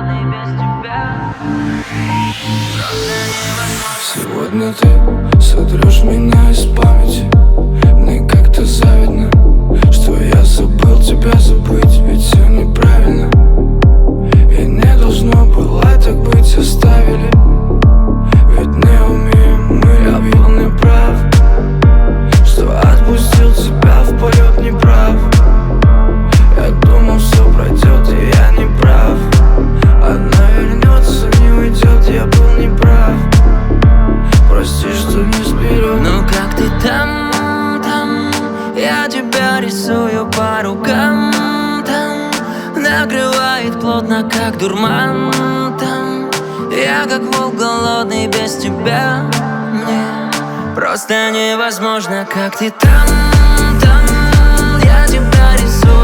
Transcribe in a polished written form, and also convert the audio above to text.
голодный без тебя. Сегодня ты сотрешь меня из памяти. Мне как-то завидно, что я забыл тебя забыть. Ведь все неправильно, и не должно было так быть. Оставили, ведь не умеем мы. Я был неправ, что отпустил тебя в полет неправ. Я думал, все пройдет, и я не прав. Она вернется, не уйдет, я был неправ. Прости, что не сберег. Ну как ты там? Я тебя рисую по рукам. Там накрывает плотно, как дурман. Там я как волк голодный без тебя. Мне просто невозможно, как ты там. Я тебя рисую